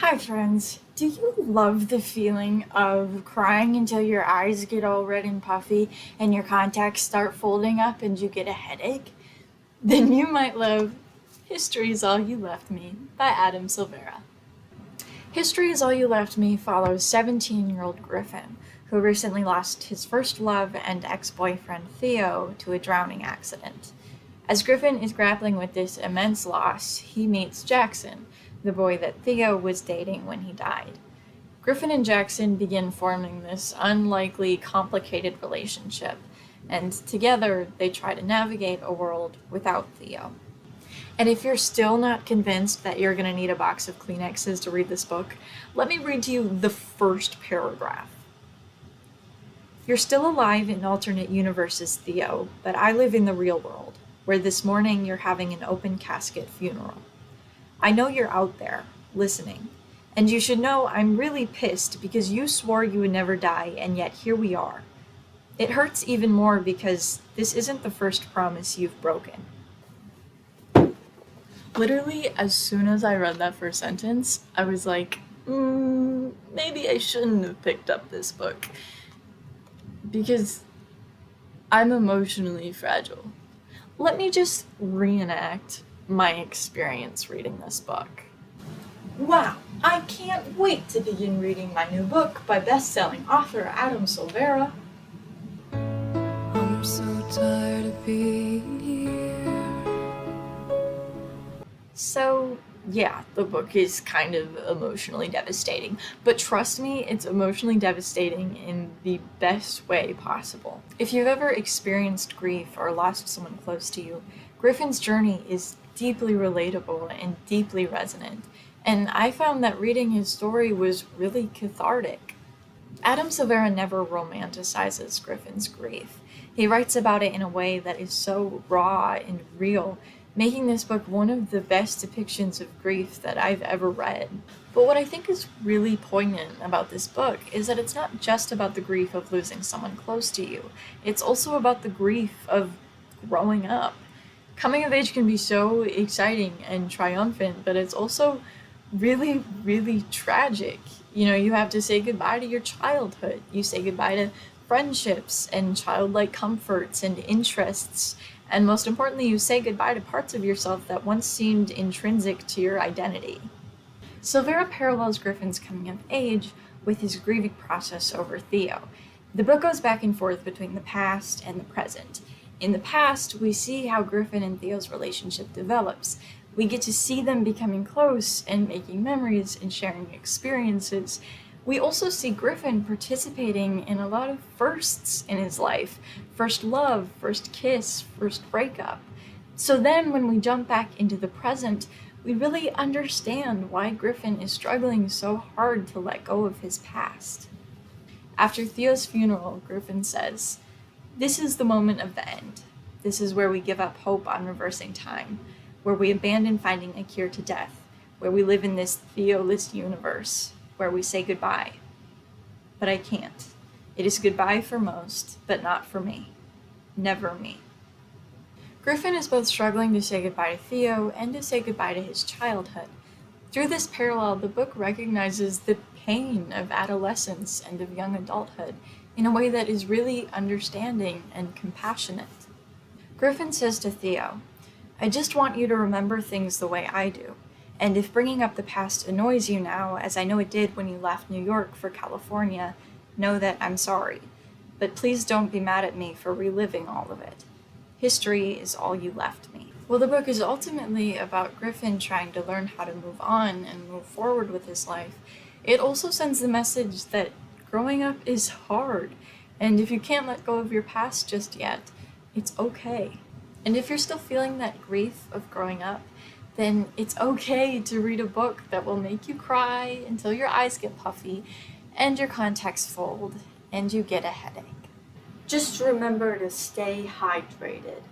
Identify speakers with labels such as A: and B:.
A: Hi friends, do you love the feeling of crying until your eyes get all red and puffy and your contacts start folding up and you get a headache? Then you might love History is All You Left Me by Adam Silvera. History is All You Left Me follows 17-year-old Griffin, who recently lost his first love and ex-boyfriend Theo to a drowning accident. As Griffin is grappling with this immense loss, he meets Jackson, the boy that Theo was dating when he died. Griffin and Jackson begin forming this unlikely, complicated relationship, and together they try to navigate a world without Theo. And if you're still not convinced that you're going to need a box of Kleenexes to read this book, let me read to you the first paragraph. You're still alive in alternate universes, Theo, but I live in the real world, where this morning you're having an open casket funeral. I know you're out there, listening, and you should know I'm really pissed because you swore you would never die, and yet here we are. It hurts even more because this isn't the first promise you've broken. Literally, as soon as I read that first sentence, I was like, maybe I shouldn't have picked up this book. Because I'm emotionally fragile. Let me just reenact my experience reading this book. Wow, I can't wait to begin reading my new book by best-selling author Adam Silvera.
B: I'm so tired of being here.
A: So, yeah, the book is kind of emotionally devastating, but trust me, it's emotionally devastating in the best way possible. If you've ever experienced grief or lost someone close to you, Griffin's journey is deeply relatable and deeply resonant, and I found that reading his story was really cathartic. Adam Silvera never romanticizes Griffin's grief. He writes about it in a way that is so raw and real, making this book one of the best depictions of grief that I've ever read. But what I think is really poignant about this book is that it's not just about the grief of losing someone close to you. It's also about the grief of growing up. Coming of age can be so exciting and triumphant, but it's also really, really tragic. You have to say goodbye to your childhood. You say goodbye to friendships and childlike comforts and interests. And most importantly, you say goodbye to parts of yourself that once seemed intrinsic to your identity. Silvera parallels Griffin's coming of age with his grieving process over Theo. The book goes back and forth between the past and the present. In the past, we see how Griffin and Theo's relationship develops. We get to see them becoming close and making memories and sharing experiences. We also see Griffin participating in a lot of firsts in his life. First love, first kiss, first breakup. So then when we jump back into the present, we really understand why Griffin is struggling so hard to let go of his past. After Theo's funeral, Griffin says, "This is the moment of the end. This is where we give up hope on reversing time, where we abandon finding a cure to death, where we live in this Theo-less universe, where we say goodbye. But I can't. It is goodbye for most, but not for me. Never me." Griffin is both struggling to say goodbye to Theo and to say goodbye to his childhood. Through this parallel, the book recognizes the pain of adolescence and of young adulthood in a way that is really understanding and compassionate. Griffin says to Theo, "I just want you to remember things the way I do. And if bringing up the past annoys you now, as I know it did when you left New York for California, know that I'm sorry. But please don't be mad at me for reliving all of it. History is all you left me." Well, the book is ultimately about Griffin trying to learn how to move on and move forward with his life. It also sends the message that growing up is hard, and if you can't let go of your past just yet, it's okay. And if you're still feeling that grief of growing up, then it's okay to read a book that will make you cry until your eyes get puffy and your contacts fold and you get a headache. Just remember to stay hydrated.